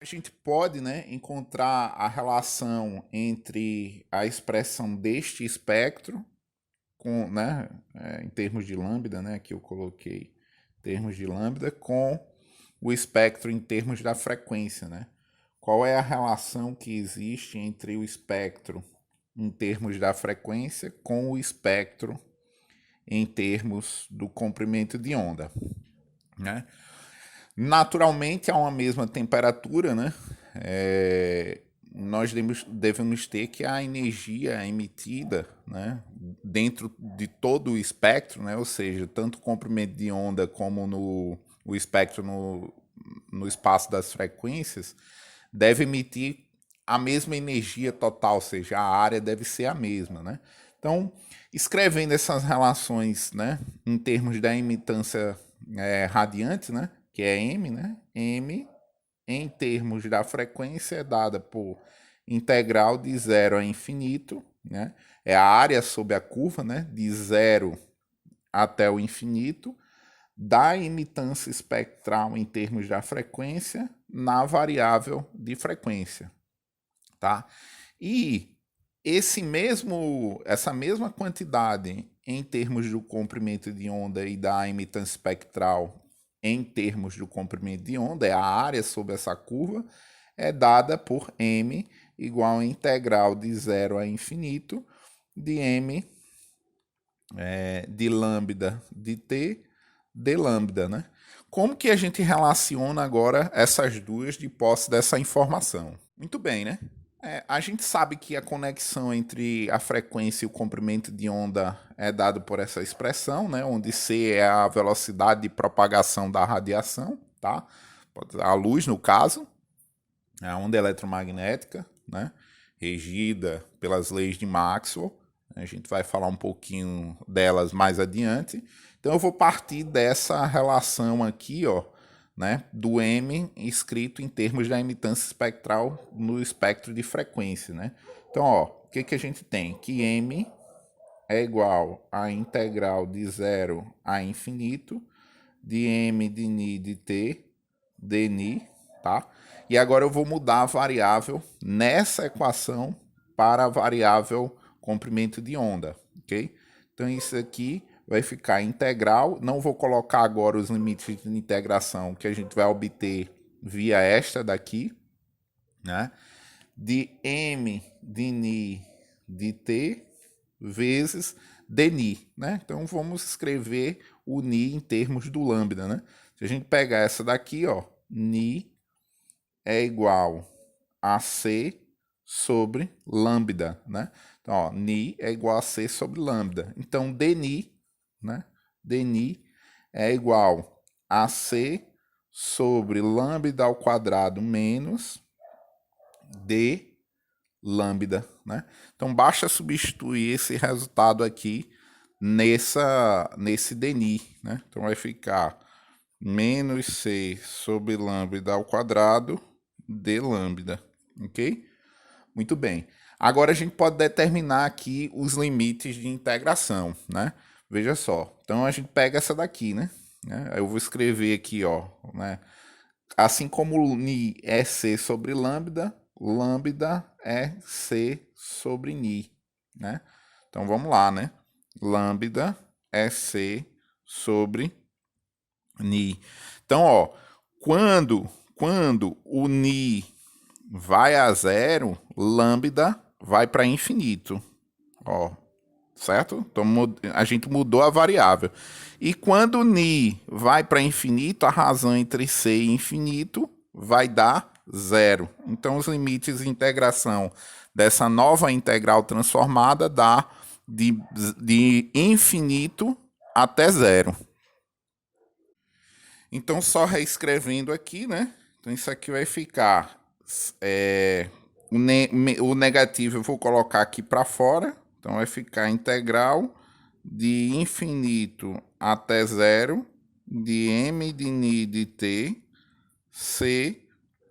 A gente pode, né, encontrar a relação entre a expressão deste espectro com, né, em termos de lambda, né, que eu coloquei termos de lambda com o espectro em termos da frequência, né? Qual é a relação que existe entre o espectro em termos da frequência com o espectro em termos do comprimento de onda, né? Naturalmente, a uma mesma temperatura, né? Nós devemos ter que a energia emitida, né, dentro de todo o espectro, né, ou seja, tanto o comprimento de onda como o espectro no espaço das frequências, deve emitir a mesma energia total, ou seja, a área deve ser a mesma, né? Então, escrevendo essas relações, né, em termos da emitância radiante, né, que é m, né, m em termos da frequência é dada por integral de zero a infinito, né? É a área sobre a curva, né, de zero até o infinito, da emitância espectral em termos da frequência na variável de frequência, tá? E essa mesma quantidade em termos do comprimento de onda e da emitância espectral em termos do comprimento de onda, é a área sobre essa curva, é dada por m igual a integral de zero a infinito de m de lambda de t de lambda, né? Como que a gente relaciona agora essas duas de posse dessa informação? Muito bem, né? A gente sabe que a conexão entre a frequência e o comprimento de onda é dado por essa expressão, né? Onde c é a velocidade de propagação da radiação, tá? A luz, no caso, a onda eletromagnética, né? Regida pelas leis de Maxwell. A gente vai falar um pouquinho delas mais adiante. Então eu vou partir dessa relação aqui, ó, né, do m escrito em termos da emitância espectral no espectro de frequência, né? Então, ó, o que a gente tem? Que m é igual a integral de zero a infinito de m de ni de t de ni, tá? E agora eu vou mudar a variável nessa equação para a variável comprimento de onda, ok? Então isso aqui vai ficar integral. Não vou colocar agora os limites de integração que a gente vai obter via esta daqui, né? De m de ni de t vezes dni, né? Então vamos escrever o ni em termos do lambda, né? Se a gente pegar essa daqui, ó, ni é igual a c sobre lambda, né? Então, ó, ni é igual a c sobre lambda. Então, dni, né? Dni é igual a c sobre lambda ao quadrado menos d lambda, né? Então, basta substituir esse resultado aqui nesse dni, né? Então, vai ficar menos c sobre lambda ao quadrado de lambda, ok? Muito bem. Agora a gente pode determinar aqui os limites de integração, né? Veja só. Então a gente pega essa daqui, né? Eu vou escrever aqui, ó, né? Assim como ni é c sobre lambda, lambda é c sobre ni, né? Então vamos lá, né? Lambda é c sobre ni. Então, ó, quando o ni vai a zero, lambda vai para infinito, ó, certo? Então a gente mudou a variável. E quando ni vai para infinito, a razão entre c e infinito vai dar zero. Então os limites de integração dessa nova integral transformada dá de infinito até zero. Então, só reescrevendo aqui, né? Então, isso aqui vai ficar. O negativo eu vou colocar aqui para fora. Então, vai ficar integral de infinito até zero de m de ni de t c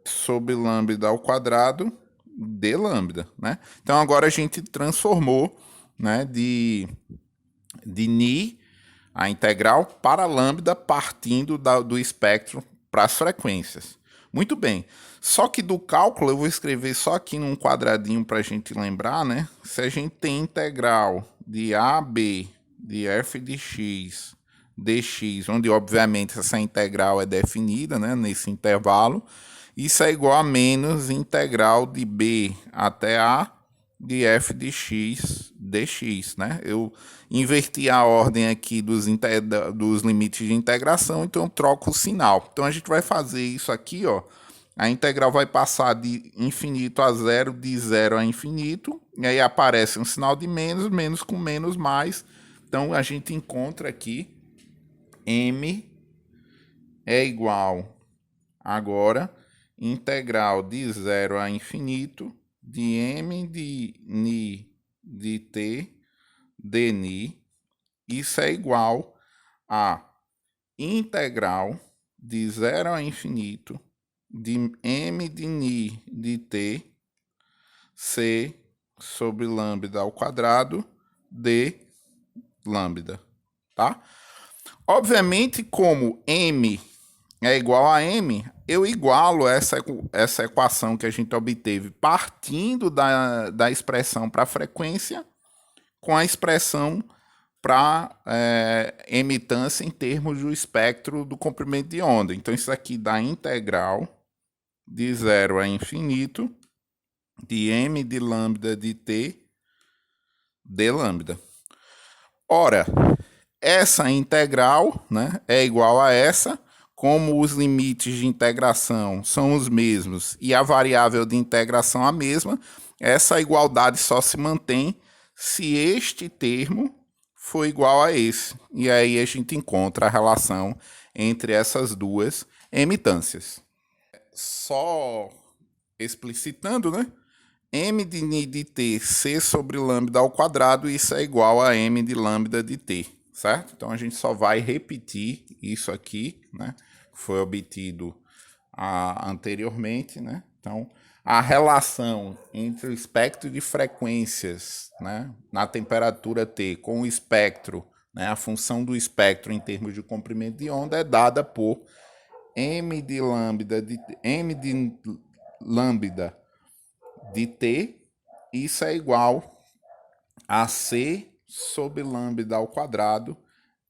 sobre lambda ao quadrado de lambda, né? Então, agora a gente transformou, né, de ni a integral para lambda partindo do espectro para as frequências. Muito bem. Só que do cálculo eu vou escrever só aqui num quadradinho para a gente lembrar, né? Se a gente tem integral de a a b de f de x dx, onde obviamente essa integral é definida, né, nesse intervalo, isso é igual a menos integral de b até a de f de x dx, né? Eu inverti a ordem aqui dos limites de integração, então eu troco o sinal. Então a gente vai fazer isso aqui, ó. A integral vai passar de infinito a zero, de zero a infinito, e aí aparece um sinal de menos, menos com menos mais. Então a gente encontra aqui m é igual agora integral de zero a infinito de m de ni de t dni. Isso é igual a integral de zero a infinito de m de ni de t c sobre lambda ao quadrado de lambda, tá? Obviamente, como m é igual a m, eu igualo essa equação que a gente obteve partindo da expressão para frequência com a expressão para emitância em termos do espectro do comprimento de onda. Então, isso aqui dá integral de zero a infinito de m de lambda de t de lambda. Ora, essa integral, né, é igual a essa, como os limites de integração são os mesmos e a variável de integração a mesma, essa igualdade só se mantém se este termo for igual a esse. E aí a gente encontra a relação entre essas duas emitâncias. Só explicitando, né? M de ni de t c sobre lambda ao quadrado, isso é igual a m de lambda de t, certo? Então a gente só vai repetir isso aqui, né? Foi obtido anteriormente, né? Então a relação entre o espectro de frequências, né, na temperatura T com o espectro, né, a função do espectro em termos de comprimento de onda é dada por m de lambda de t, isso é igual a c sobre lambda ao quadrado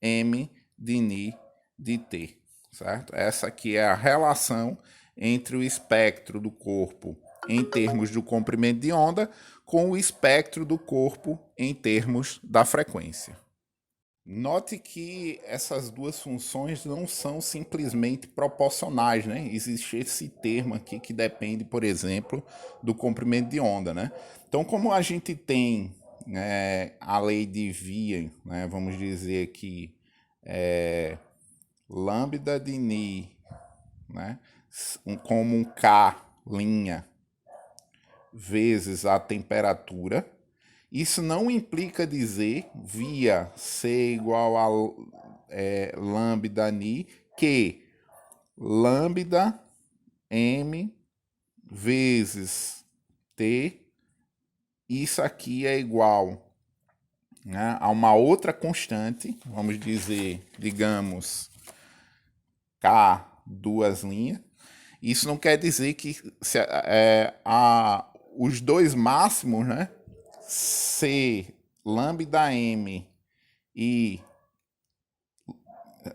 m de ni de t, certo? Essa aqui é a relação entre o espectro do corpo em termos do comprimento de onda com o espectro do corpo em termos da frequência. Note que essas duas funções não são simplesmente proporcionais, né? Existe esse termo aqui que depende, por exemplo, do comprimento de onda, né? Então, como a gente tem a lei de Wien, né? Vamos dizer que lambda de ni, né? Como um K' vezes a temperatura. Isso não implica dizer, via C igual a lambda ni, que lambda m vezes T, isso aqui é igual, né, a uma outra constante, vamos dizer, digamos, K, duas linhas. Isso não quer dizer que os dois máximos, né, C lambda m e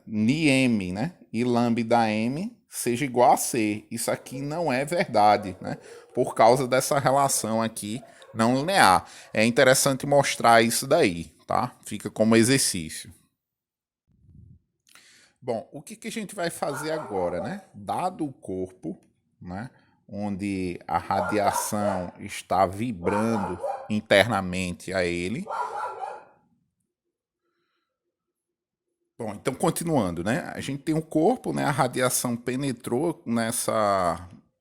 ni m, né, e lambda m seja igual a C. Isso aqui não é verdade, né, por causa dessa relação aqui não linear. É interessante mostrar isso daí, tá? Fica como exercício. Bom, o que a gente vai fazer agora, né? Dado o corpo, né, onde a radiação está vibrando internamente a ele. Bom, então continuando, né? A gente tem um corpo, né? A radiação penetrou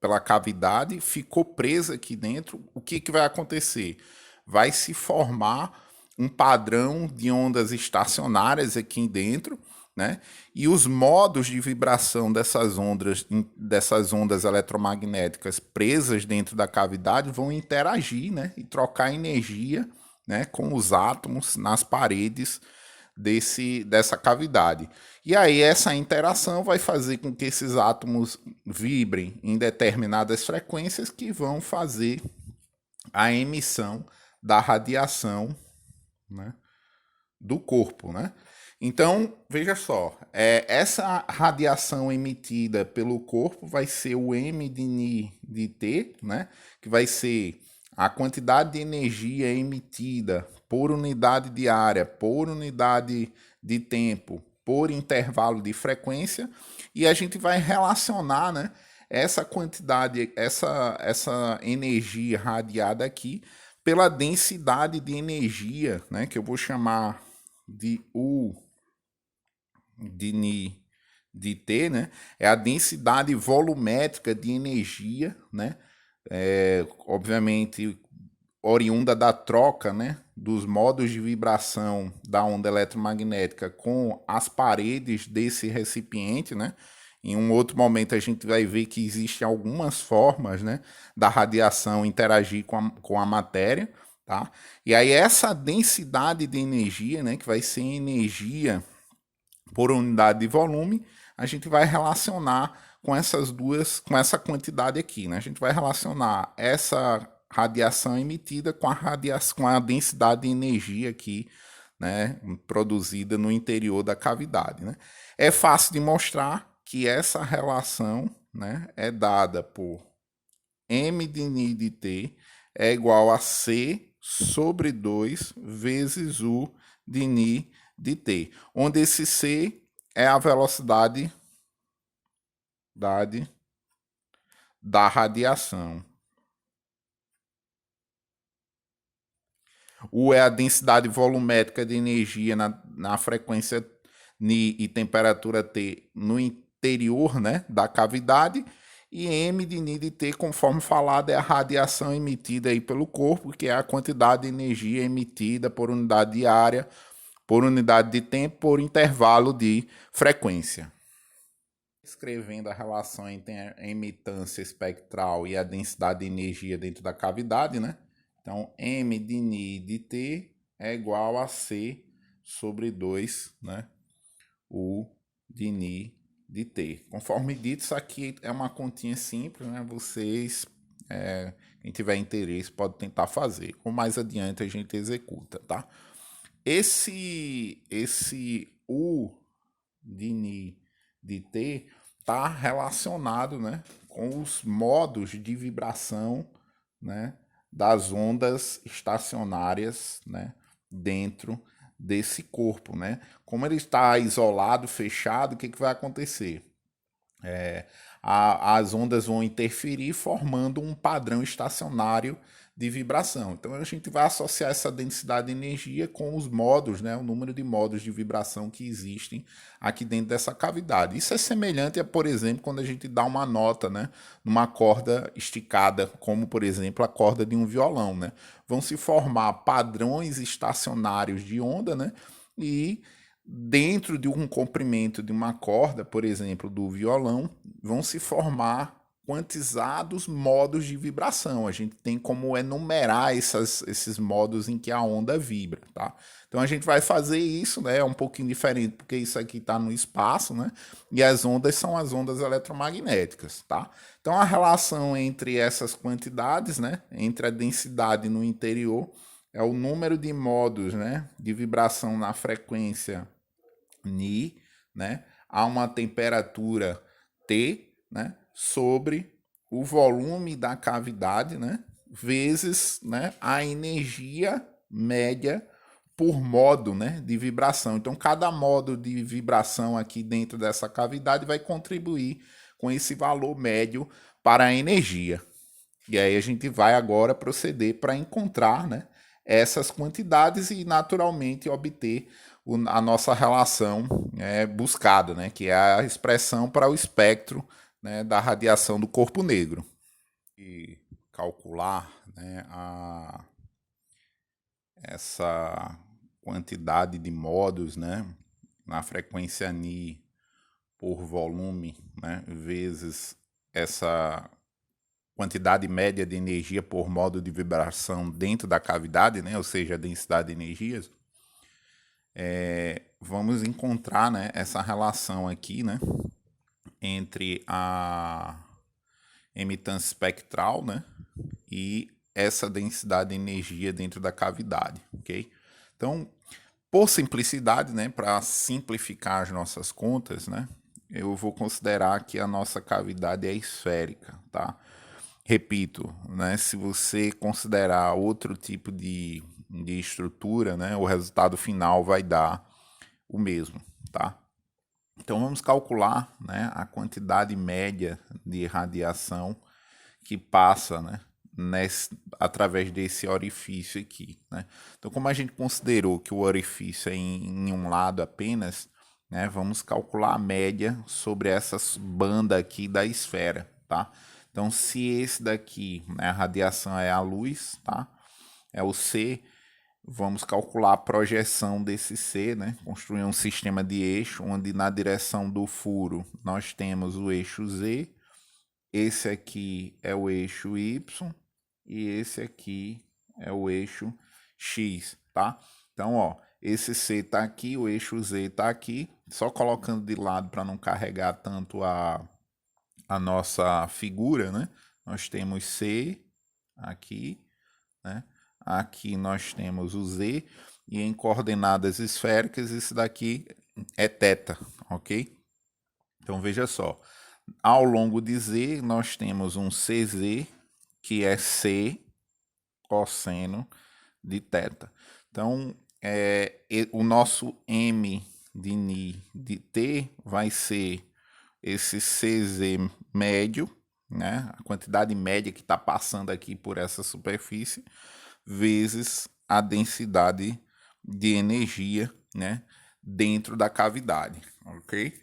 pela cavidade, ficou presa aqui dentro. O que vai acontecer? Vai se formar um padrão de ondas estacionárias aqui dentro, né? E os modos de vibração dessas ondas eletromagnéticas presas dentro da cavidade vão interagir, né? E trocar energia, né? Com os átomos nas paredes dessa cavidade. E aí essa interação vai fazer com que esses átomos vibrem em determinadas frequências que vão fazer a emissão da radiação, né, do corpo, né? Então, veja só, essa radiação emitida pelo corpo vai ser o m de Ni de T, né? Que vai ser a quantidade de energia emitida por unidade de área, por unidade de tempo, por intervalo de frequência, e a gente vai relacionar, né, essa quantidade, essa energia radiada aqui pela densidade de energia, né, que eu vou chamar de U de Ni de T, né, é a densidade volumétrica de energia, né, obviamente oriunda da troca, né, dos modos de vibração da onda eletromagnética com as paredes desse recipiente, né. Em um outro momento a gente vai ver que existem algumas formas, né, da radiação interagir com a matéria, tá? E aí essa densidade de energia, né, que vai ser energia por unidade de volume, a gente vai relacionar com essas duas, com essa quantidade aqui, né? A gente vai relacionar essa radiação emitida com a densidade de energia aqui, né, produzida no interior da cavidade, né? É fácil de mostrar que essa relação, né, é dada por m de Ni de T é igual a C sobre 2 vezes U de Ni de T, onde esse C é a velocidade da radiação. U é a densidade volumétrica de energia na frequência Ni e temperatura T no interior, né, da cavidade, e m de Ni de T, conforme falado, é a radiação emitida aí pelo corpo, que é a quantidade de energia emitida por unidade de área, por unidade de tempo, por intervalo de frequência. Escrevendo a relação entre a emitância espectral e a densidade de energia dentro da cavidade, né? Então, m de Ni de T é igual a C sobre 2, né? U de Ni de T. Conforme dito, isso aqui é uma continha simples, né? Vocês, quem tiver interesse, pode tentar fazer. Ou mais adiante a gente executa, tá? Esse U de Ni de T está relacionado, né, com os modos de vibração, né, das ondas estacionárias, né, dentro desse corpo, né? Como ele está isolado, fechado, o que vai acontecer? As ondas vão interferir formando um padrão estacionário de vibração. Então a gente vai associar essa densidade de energia com os modos, né, o número de modos de vibração que existem aqui dentro dessa cavidade. Isso é semelhante a, por exemplo, quando a gente dá uma nota, né, numa corda esticada, como por exemplo a corda de um violão, né? Vão se formar padrões estacionários de onda, né? E dentro de um comprimento de uma corda, por exemplo, do violão, vão se formar quantizados modos de vibração. A gente tem como enumerar esses modos em que a onda vibra, tá? Então a gente vai fazer isso, né? É um pouquinho diferente, porque isso aqui está no espaço, né? E as ondas são as ondas eletromagnéticas, tá? Então a relação entre essas quantidades, né? Entre a densidade no interior, é o número de modos, né, de vibração na frequência Ni, né, a uma temperatura T, né, sobre o volume da cavidade, né, vezes, né, a energia média por modo, né, de vibração. Então, cada modo de vibração aqui dentro dessa cavidade vai contribuir com esse valor médio para a energia. E aí a gente vai agora proceder para encontrar, né, essas quantidades e naturalmente obter a nossa relação buscada, né, que é a expressão para o espectro, né, da radiação do corpo negro. E calcular, né, essa quantidade de modos, né, na frequência Ni por volume, né, vezes essa quantidade média de energia por modo de vibração dentro da cavidade, né, ou seja, a densidade de energias, vamos encontrar, né, essa relação aqui, né, entre a emitância espectral, né, e essa densidade de energia dentro da cavidade, ok? Então, por simplicidade, né, para simplificar as nossas contas, né, eu vou considerar que a nossa cavidade é esférica, tá? Repito, né, se você considerar outro tipo de estrutura, né, o resultado final vai dar o mesmo, tá? Então vamos calcular, né, a quantidade média de radiação que passa, né, através desse orifício aqui, né? Então, como a gente considerou que o orifício é em um lado apenas, né, vamos calcular a média sobre essa banda aqui da esfera, tá? Então, se esse daqui, né, a radiação é a luz, tá? É o C, vamos calcular a projeção desse C, né? Construir um sistema de eixo, onde na direção do furo nós temos o eixo Z, esse aqui é o eixo Y e esse aqui é o eixo X, tá? Então, ó, esse C tá aqui, o eixo Z tá aqui, só colocando de lado para não carregar tanto a nossa figura, né? Nós temos C aqui, né? Aqui nós temos o Z e em coordenadas esféricas isso daqui é θ, ok? Então veja só, ao longo de Z nós temos um CZ que é C cosseno de θ. Então o nosso M de Ni de T vai ser esse CZ médio, né? A quantidade média que está passando aqui por essa superfície, vezes a densidade de energia, né, dentro da cavidade, ok?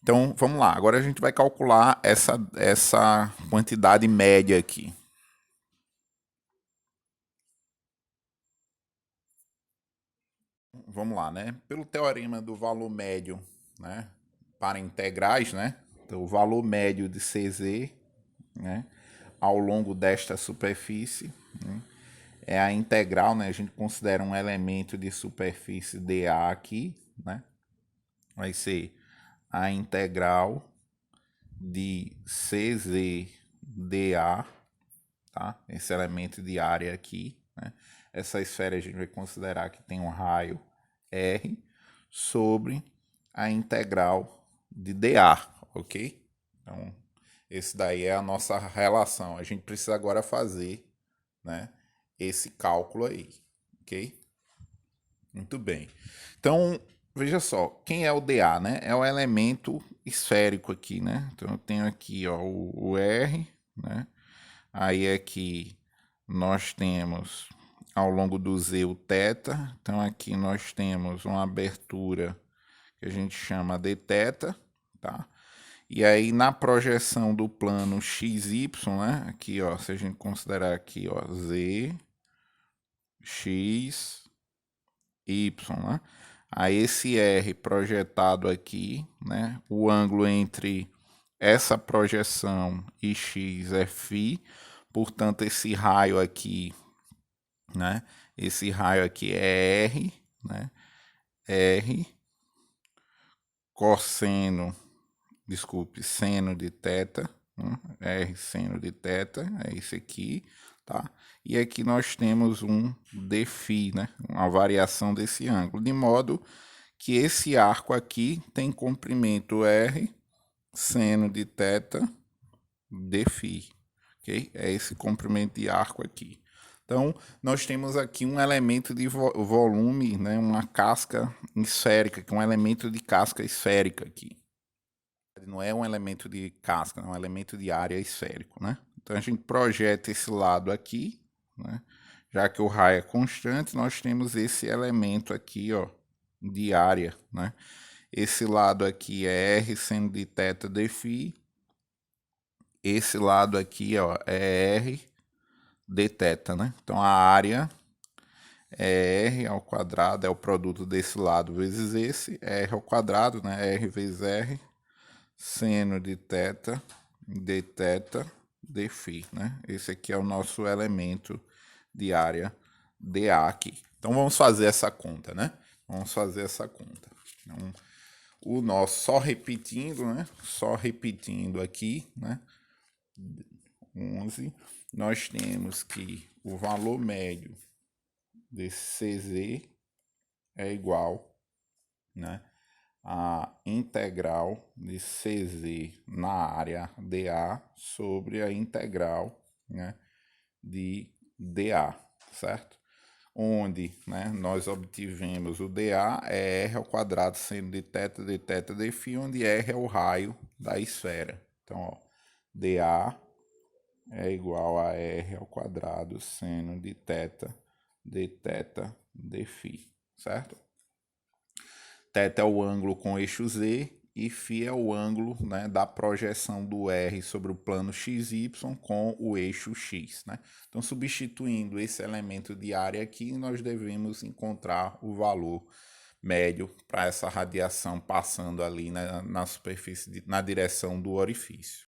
Então, vamos lá. Agora a gente vai calcular essa quantidade média aqui. Vamos lá, né? Pelo teorema do valor médio, né, para integrais, né? Então, o valor médio de CZ, né, ao longo desta superfície, né, é a integral, né? A gente considera um elemento de superfície dA aqui, né? Vai ser a integral de CZ dA, tá? Esse elemento de área aqui, né? Essa esfera a gente vai considerar que tem um raio R sobre a integral de dA, ok? Então, esse daí é a nossa relação. A gente precisa agora fazer, né, esse cálculo aí, ok? Muito bem. Então, veja só, quem é o dA, né? É o elemento esférico aqui, né? Então, eu tenho aqui, ó, o R, né? Aí aqui nós temos ao longo do Z o θ. Então, aqui nós temos uma abertura que a gente chama de θ, tá? E aí na projeção do plano XY, né? Aqui, ó, se a gente considerar aqui, ó, Z, X, Y, né? Aí esse R projetado aqui, né? O ângulo entre essa projeção e X é φ, portanto esse raio aqui, né? Esse raio aqui é R, né? R cosseno, desculpe, seno de θ, né? R seno de θ, é esse aqui, tá? E aqui nós temos um dφ, né? Uma variação desse ângulo, de modo que esse arco aqui tem comprimento R seno de θ dφ, ok? É esse comprimento de arco aqui. Então, nós temos aqui um elemento de volume, né? Uma casca esférica, que é um elemento de casca esférica aqui. Não é um elemento de casca, é um elemento de área esférico, né? Então, a gente projeta esse lado aqui, né? Já que o raio é constante, nós temos esse elemento aqui, ó, de área, né? Esse lado aqui é R seno de θ dφ. Esse lado aqui, ó, é R dθ, né? Então a área é R ao quadrado, é o produto desse lado vezes esse, é R ao quadrado, né? R vezes R, seno de θ, dθ, dφ, né? Esse aqui é o nosso elemento de área dA aqui. Então vamos fazer essa conta, né? Vamos fazer essa conta. Então, o nosso, só repetindo, né? Só repetindo aqui, né? 11, nós temos que o valor médio desse CZ é igual, né, a integral de CZ na área DA sobre a integral, né, de DA, certo? Onde, né, nós obtivemos o DA é R ao quadrado seno de θ de φ, onde R é o raio da esfera. Então, ó, DA é igual a R ao quadrado seno de θ de φ, certo? Θ é o ângulo com eixo Z e φ é o ângulo, né, da projeção do R sobre o plano XY com o eixo X, né? Então, substituindo esse elemento de área aqui, nós devemos encontrar o valor médio para essa radiação passando ali na superfície, na direção do orifício.